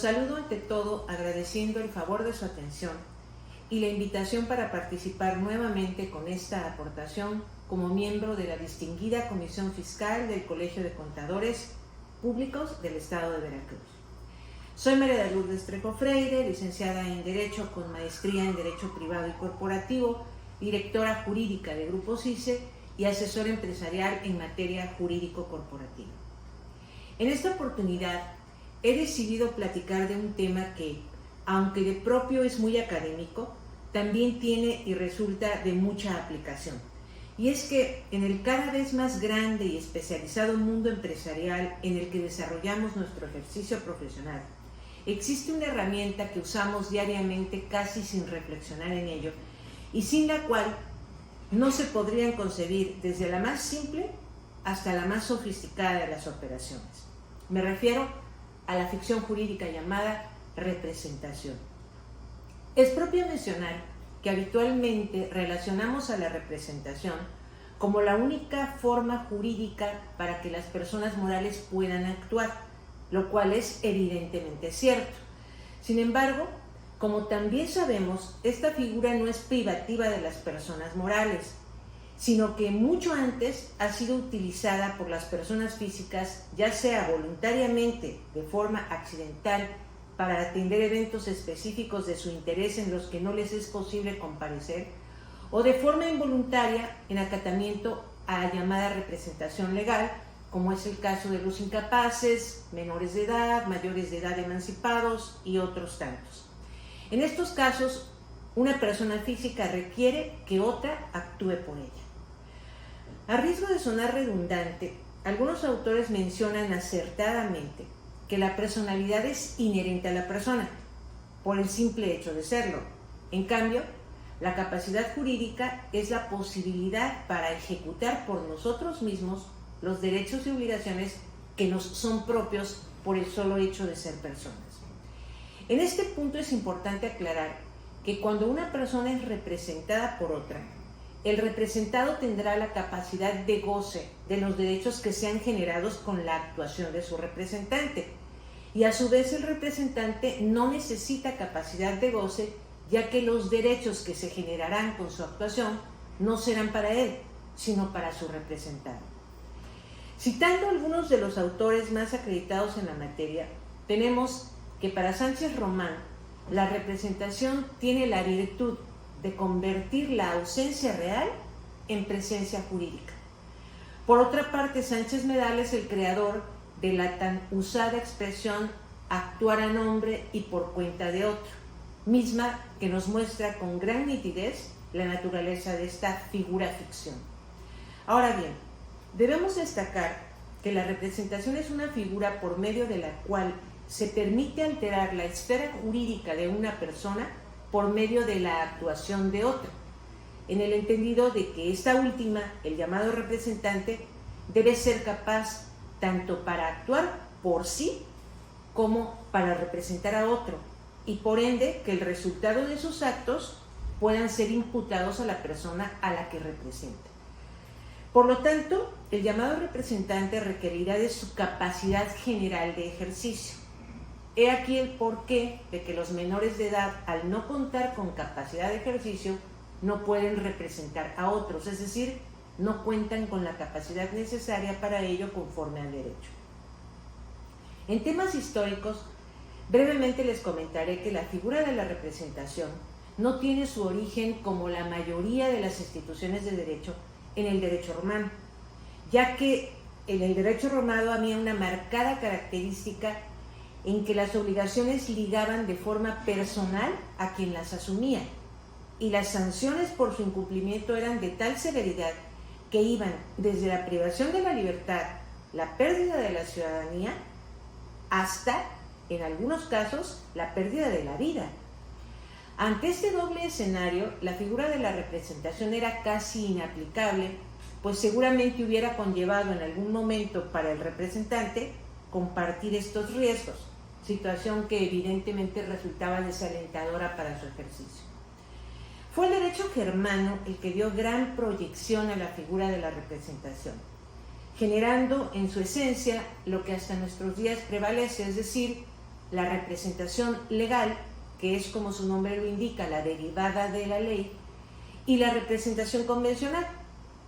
saludo ante todo agradeciendo el favor de su atención y la invitación para participar nuevamente con esta aportación como miembro de la distinguida Comisión Fiscal del Colegio de Contadores Públicos del Estado de Veracruz. Soy María de Lourdes Trejo Freire, licenciada en Derecho con maestría en Derecho Privado y Corporativo, directora jurídica de Grupo CICE y asesora empresarial en materia jurídico-corporativa. En esta oportunidad he decidido platicar de un tema que, aunque de propio es muy académico, también tiene y resulta de mucha aplicación. Y es que en el cada vez más grande y especializado mundo empresarial en el que desarrollamos nuestro ejercicio profesional, existe una herramienta que usamos diariamente casi sin reflexionar en ello y sin la cual no se podrían concebir desde la más simple hasta la más sofisticada de las operaciones. Me refiero a la ficción jurídica llamada representación. Es propio mencionar que habitualmente relacionamos a la representación como la única forma jurídica para que las personas morales puedan actuar, lo cual es evidentemente cierto. Sin embargo, como también sabemos, esta figura no es privativa de las personas morales, sino que mucho antes ha sido utilizada por las personas físicas, ya sea voluntariamente, de forma accidental, para atender eventos específicos de su interés en los que no les es posible comparecer, o de forma involuntaria en acatamiento a la llamada representación legal, como es el caso de los incapaces, menores de edad, mayores de edad emancipados y otros tantos. En estos casos, una persona física requiere que otra actúe por ella. A riesgo de sonar redundante, algunos autores mencionan acertadamente que la personalidad es inherente a la persona, por el simple hecho de serlo. En cambio, la capacidad jurídica es la posibilidad para ejecutar por nosotros mismos los derechos y obligaciones que nos son propios por el solo hecho de ser personas. En este punto es importante aclarar que cuando una persona es representada por otra, el representado tendrá la capacidad de goce de los derechos que sean generados con la actuación de su representante, y a su vez el representante no necesita capacidad de goce, ya que los derechos que se generarán con su actuación no serán para él, sino para su representado. Citando algunos de los autores más acreditados en la materia, tenemos que para Sánchez Román, la representación tiene la virtud de convertir la ausencia real en presencia jurídica. Por otra parte, Sánchez Medal es el creador de la tan usada expresión actuar a nombre y por cuenta de otro, misma que nos muestra con gran nitidez la naturaleza de esta figura ficción. Ahora bien, debemos destacar que la representación es una figura por medio de la cual se permite alterar la esfera jurídica de una persona por medio de la actuación de otra, en el entendido de que esta última, el llamado representante, debe ser capaz tanto para actuar por sí como para representar a otro, y por ende que el resultado de sus actos puedan ser imputados a la persona a la que representa. Por lo tanto, el llamado representante requerirá de su capacidad general de ejercicio. He aquí el porqué de que los menores de edad, al no contar con capacidad de ejercicio, no pueden representar a otros, es decir, no cuentan con la capacidad necesaria para ello conforme al derecho. En temas históricos, brevemente les comentaré que la figura de la representación no tiene su origen, como la mayoría de las instituciones de derecho, en el derecho romano, ya que en el derecho romano había una marcada característica en que las obligaciones ligaban de forma personal a quien las asumía, y las sanciones por su incumplimiento eran de tal severidad que iban desde la privación de la libertad, la pérdida de la ciudadanía, hasta, en algunos casos, la pérdida de la vida. Ante este doble escenario, la figura de la representación era casi inaplicable, pues seguramente hubiera conllevado en algún momento para el representante compartir estos riesgos, situación que evidentemente resultaba desalentadora para su ejercicio. Fue el derecho germano el que dio gran proyección a la figura de la representación, generando en su esencia lo que hasta nuestros días prevalece, es decir, la representación legal, que es como su nombre lo indica, la derivada de la ley, y la representación convencional,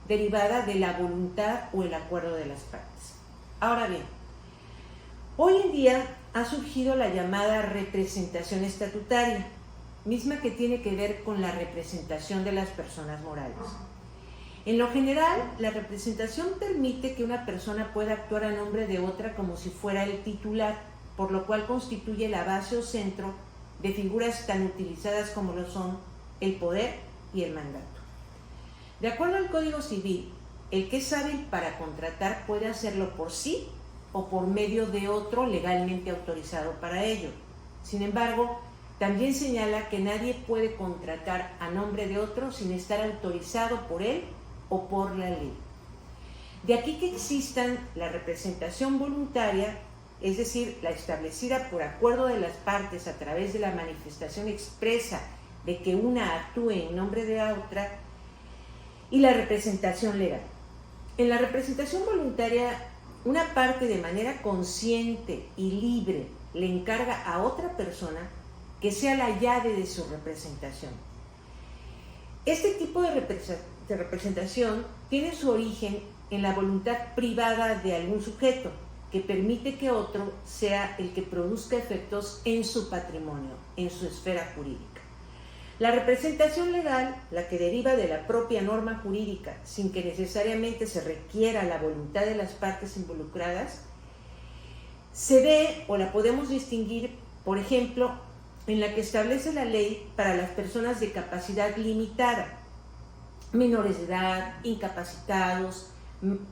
derivada de la voluntad o el acuerdo de las partes. Ahora bien, hoy en día ha surgido la llamada representación estatutaria, misma que tiene que ver con la representación de las personas morales. En lo general, la representación permite que una persona pueda actuar a nombre de otra como si fuera el titular, por lo cual constituye la base o centro de figuras tan utilizadas como lo son el poder y el mandato. De acuerdo al Código Civil, el que es hábil para contratar puede hacerlo por sí o por medio de otro legalmente autorizado para ello. Sin embargo, también señala que nadie puede contratar a nombre de otro sin estar autorizado por él o por la ley. De aquí que existan la representación voluntaria, es decir, la establecida por acuerdo de las partes a través de la manifestación expresa de que una actúe en nombre de la otra, y la representación legal. En la representación voluntaria, una parte de manera consciente y libre le encarga a otra persona que sea la llave de su representación. Este tipo de representación tiene su origen en la voluntad privada de algún sujeto que permite que otro sea el que produzca efectos en su patrimonio, en su esfera jurídica. La representación legal, la que deriva de la propia norma jurídica, sin que necesariamente se requiera la voluntad de las partes involucradas, se ve o la podemos distinguir, por ejemplo, en la que establece la ley para las personas de capacidad limitada, menores de edad, incapacitados,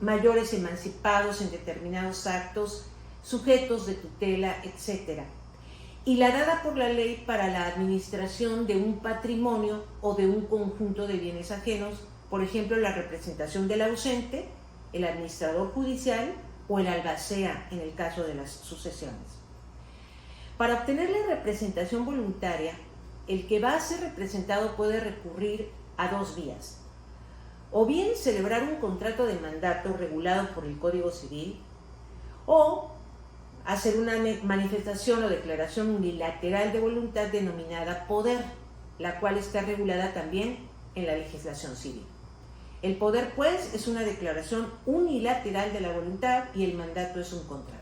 mayores emancipados en determinados actos, sujetos de tutela, etc. Y la dada por la ley para la administración de un patrimonio o de un conjunto de bienes ajenos, por ejemplo, la representación del ausente, el administrador judicial o el albacea en el caso de las sucesiones. Para obtener la representación voluntaria, el que va a ser representado puede recurrir a dos vías: o bien celebrar un contrato de mandato regulado por el Código Civil, o hacer una manifestación o declaración unilateral de voluntad denominada poder, la cual está regulada también en la legislación civil. El poder, pues, es una declaración unilateral de la voluntad y el mandato es un contrato.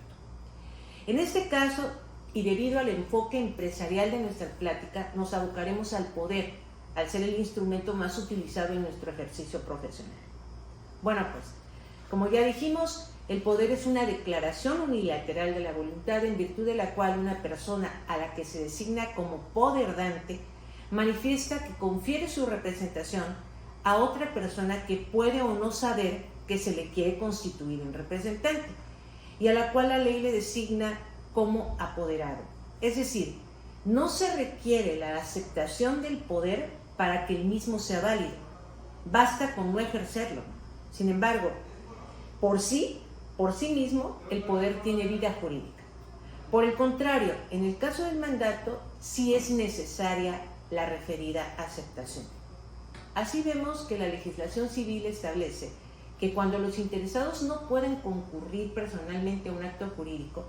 En este caso, y debido al enfoque empresarial de nuestra plática, nos abocaremos al poder, al ser el instrumento más utilizado en nuestro ejercicio profesional. Bueno, pues, como ya dijimos, el poder es una declaración unilateral de la voluntad en virtud de la cual una persona a la que se designa como poderdante manifiesta que confiere su representación a otra persona que puede o no saber que se le quiere constituir en representante y a la cual la ley le designa como apoderado. Es decir, no se requiere la aceptación del poder para que el mismo sea válido, basta con no ejercerlo. Sin embargo, por sí mismo, el poder tiene vida jurídica. Por el contrario, en el caso del mandato, sí es necesaria la referida aceptación. Así vemos que la legislación civil establece que cuando los interesados no pueden concurrir personalmente a un acto jurídico,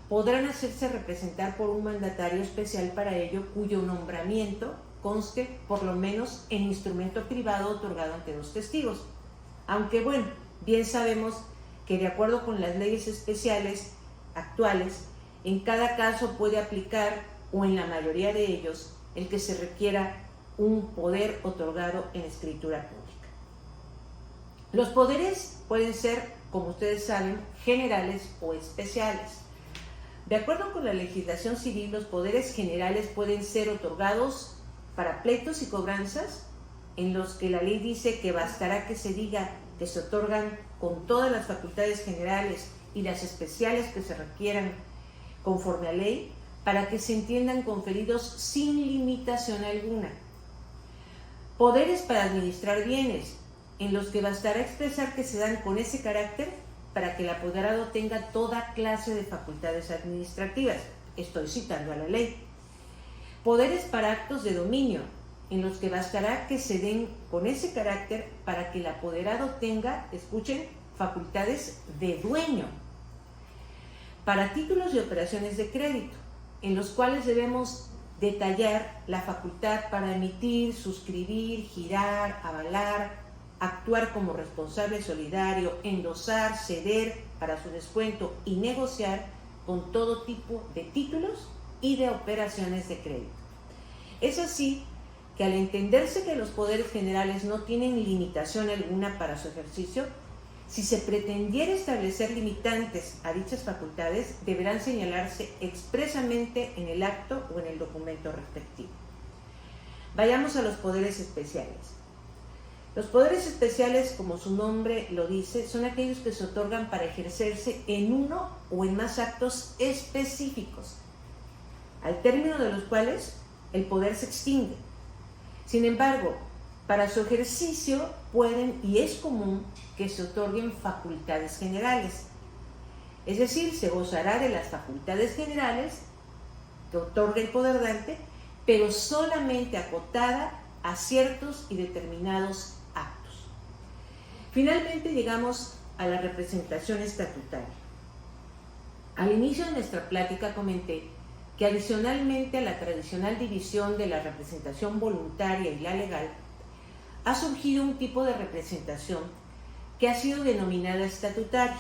podrán hacerse representar por un mandatario especial para ello, cuyo nombramiento conste por lo menos en instrumento privado otorgado ante dos testigos. Aunque bueno, bien sabemos que de acuerdo con las leyes especiales actuales, en cada caso puede aplicar, o en la mayoría de ellos, el que se requiera un poder otorgado en escritura pública. Los poderes pueden ser, como ustedes saben, generales o especiales. De acuerdo con la legislación civil, los poderes generales pueden ser otorgados para pleitos y cobranzas, en los que la ley dice que bastará que se diga que se otorgan con todas las facultades generales y las especiales que se requieran conforme a ley, para que se entiendan conferidos sin limitación alguna. Poderes para administrar bienes, en los que bastará expresar que se dan con ese carácter para que el apoderado tenga toda clase de facultades administrativas. Estoy citando a la ley. Poderes para actos de dominio, en los que bastará que se den con ese carácter para que el apoderado tenga, escuchen, facultades de dueño. Para títulos y operaciones de crédito, en los cuales debemos detallar la facultad para emitir, suscribir, girar, avalar, actuar como responsable solidario, endosar, ceder para su descuento y negociar con todo tipo de títulos y de operaciones de crédito. Es así que al entenderse que los poderes generales no tienen limitación alguna para su ejercicio, si se pretendiera establecer limitantes a dichas facultades, deberán señalarse expresamente en el acto o en el documento respectivo. Vayamos a los poderes especiales. Los poderes especiales, como su nombre lo dice, son aquellos que se otorgan para ejercerse en uno o en más actos específicos, al término de los cuales el poder se extingue. Sin embargo, para su ejercicio pueden y es común que se otorguen facultades generales. Es decir, se gozará de las facultades generales que otorga el poder dante, pero solamente acotada a ciertos y determinados actos. Finalmente llegamos a la representación estatutaria. Al inicio de nuestra plática comenté que adicionalmente a la tradicional división de la representación voluntaria y la legal, ha surgido un tipo de representación que ha sido denominada estatutaria.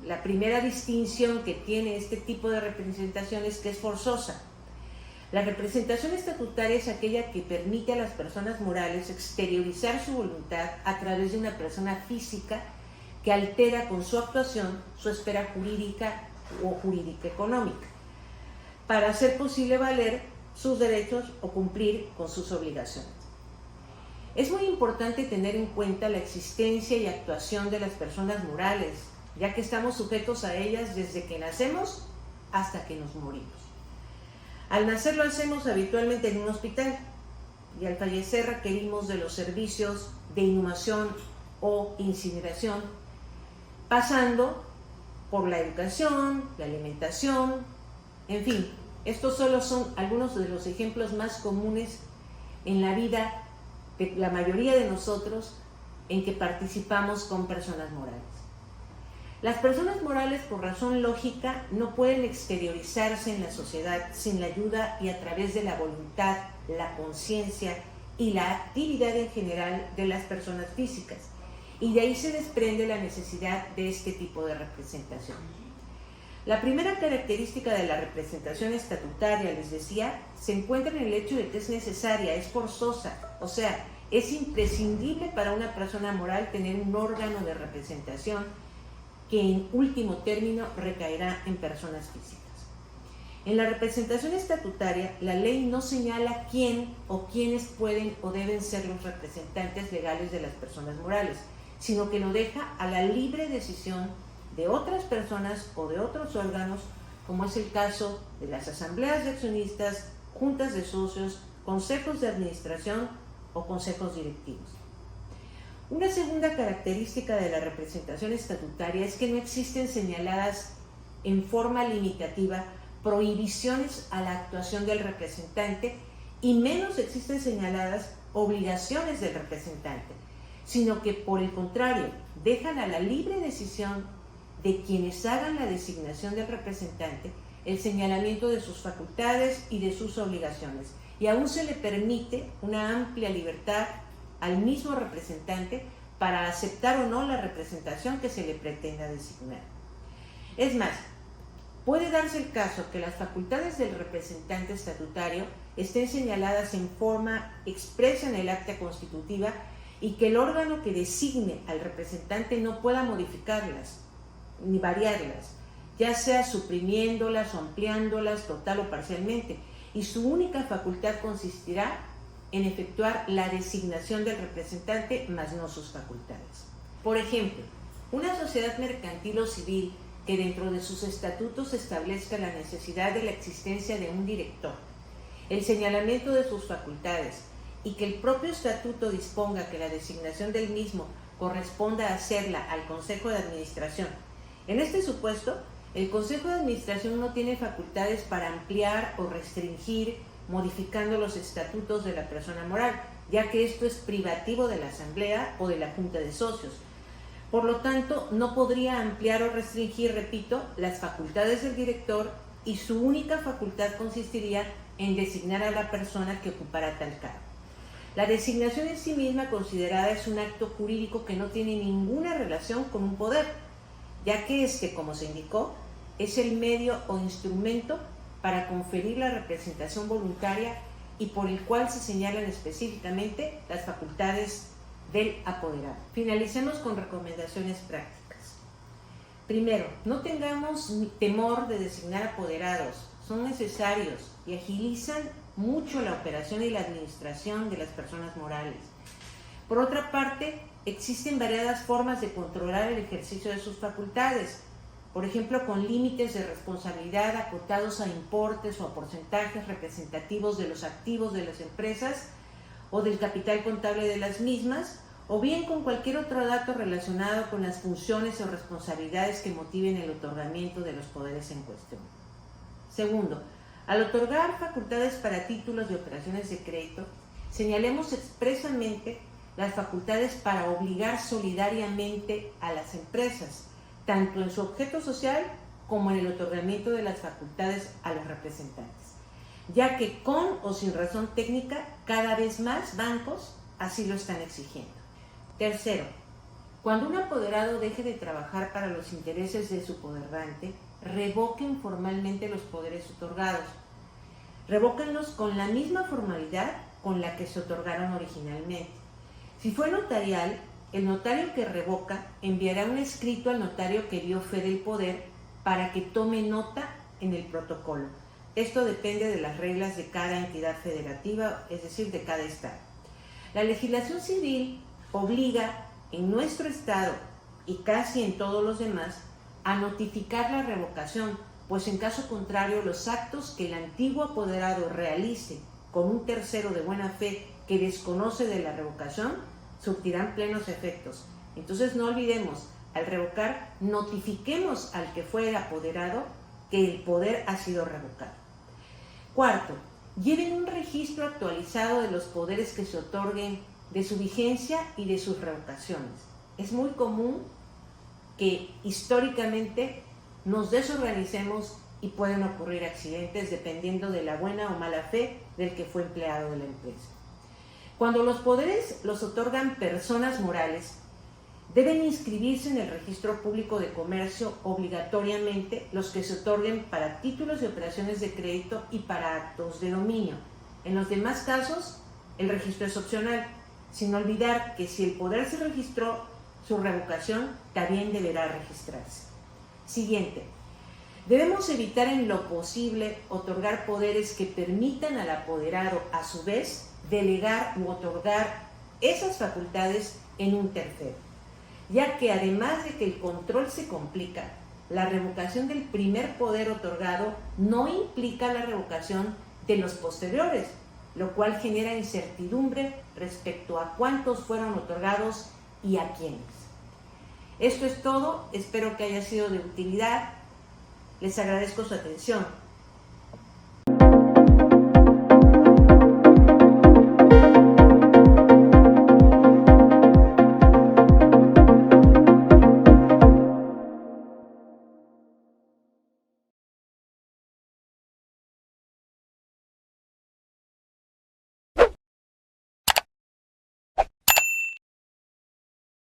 La primera distinción que tiene este tipo de representación es que es forzosa. La representación estatutaria es aquella que permite a las personas morales exteriorizar su voluntad a través de una persona física que altera con su actuación su esfera jurídica o jurídica económica, para hacer posible valer sus derechos o cumplir con sus obligaciones. Es muy importante tener en cuenta la existencia y actuación de las personas morales, ya que estamos sujetos a ellas desde que nacemos hasta que nos morimos. Al nacer lo hacemos habitualmente en un hospital y al fallecer requerimos de los servicios de inhumación o incineración, pasando por la educación, la alimentación, en fin, estos solo son algunos de los ejemplos más comunes en la vida de la mayoría de nosotros en que participamos con personas morales. Las personas morales, por razón lógica, no pueden exteriorizarse en la sociedad sin la ayuda y a través de la voluntad, la conciencia y la actividad en general de las personas físicas, y de ahí se desprende la necesidad de este tipo de representación. La primera característica de la representación estatutaria, les decía, se encuentra en el hecho de que es necesaria, es forzosa, o sea, es imprescindible para una persona moral tener un órgano de representación que en último término recaerá en personas físicas. En la representación estatutaria, la ley no señala quién o quiénes pueden o deben ser los representantes legales de las personas morales, sino que lo deja a la libre decisión de otras personas o de otros órganos, como es el caso de las asambleas de accionistas, juntas de socios, consejos de administración o consejos directivos. Una segunda característica de la representación estatutaria es que no existen señaladas en forma limitativa prohibiciones a la actuación del representante y menos existen señaladas obligaciones del representante, sino que por el contrario dejan a la libre decisión de quienes hagan la designación del representante el señalamiento de sus facultades y de sus obligaciones, y aún se le permite una amplia libertad al mismo representante para aceptar o no la representación que se le pretenda designar. Es más, puede darse el caso que las facultades del representante estatutario estén señaladas en forma expresa en el acta constitutiva y que el órgano que designe al representante no pueda modificarlas ni variarlas, ya sea suprimiéndolas o ampliándolas total o parcialmente, y su única facultad consistirá en efectuar la designación del representante, más no sus facultades. Por ejemplo, una sociedad mercantil o civil que dentro de sus estatutos establezca la necesidad de la existencia de un director, el señalamiento de sus facultades y que el propio estatuto disponga que la designación del mismo corresponda a hacerla al Consejo de Administración. En este supuesto, el Consejo de Administración no tiene facultades para ampliar o restringir modificando los estatutos de la persona moral, ya que esto es privativo de la Asamblea o de la Junta de Socios. Por lo tanto, no podría ampliar o restringir, repito, las facultades del director y su única facultad consistiría en designar a la persona que ocupará tal cargo. La designación en sí misma considerada es un acto jurídico que no tiene ninguna relación con un poder, ya que este, como se indicó, es el medio o instrumento para conferir la representación voluntaria y por el cual se señalan específicamente las facultades del apoderado. Finalicemos con recomendaciones prácticas. Primero, no tengamos temor de designar apoderados, son necesarios y agilizan mucho la operación y la administración de las personas morales. Por otra parte, existen variadas formas de controlar el ejercicio de sus facultades, por ejemplo, con límites de responsabilidad acotados a importes o a porcentajes representativos de los activos de las empresas o del capital contable de las mismas, o bien con cualquier otro dato relacionado con las funciones o responsabilidades que motiven el otorgamiento de los poderes en cuestión. Segundo, al otorgar facultades para títulos de operaciones de crédito, señalemos expresamente las facultades para obligar solidariamente a las empresas, tanto en su objeto social como en el otorgamiento de las facultades a los representantes, ya que con o sin razón técnica cada vez más bancos así lo están exigiendo. Tercero, cuando un apoderado deje de trabajar para los intereses de su poderrante, revoquen formalmente los poderes otorgados. Revóquenlos con la misma formalidad con la que se otorgaron originalmente. Si fue notarial, el notario que revoca enviará un escrito al notario que dio fe del poder para que tome nota en el protocolo. Esto depende de las reglas de cada entidad federativa, es decir, de cada estado. La legislación civil obliga en nuestro estado y casi en todos los demás a notificar la revocación, pues en caso contrario los actos que el antiguo apoderado realice con un tercero de buena fe que desconoce de la revocación surtirán plenos efectos. Entonces no olvidemos, al revocar, notifiquemos al que fue el apoderado que el poder ha sido revocado. Cuarto, lleven un registro actualizado de los poderes que se otorguen, de su vigencia y de sus revocaciones. Es muy común que históricamente nos desorganicemos y pueden ocurrir accidentes dependiendo de la buena o mala fe del que fue empleado de la empresa. Cuando los poderes los otorgan personas morales, deben inscribirse en el Registro Público de Comercio obligatoriamente los que se otorguen para títulos de operaciones de crédito y para actos de dominio. En los demás casos, el registro es opcional, sin olvidar que si el poder se registró, su revocación también deberá registrarse. Siguiente. Debemos evitar en lo posible otorgar poderes que permitan al apoderado, a su vez, delegar u otorgar esas facultades en un tercero, ya que además de que el control se complica, la revocación del primer poder otorgado no implica la revocación de los posteriores, lo cual genera incertidumbre respecto a cuántos fueron otorgados y a quiénes. Esto es todo, espero que haya sido de utilidad, les agradezco su atención.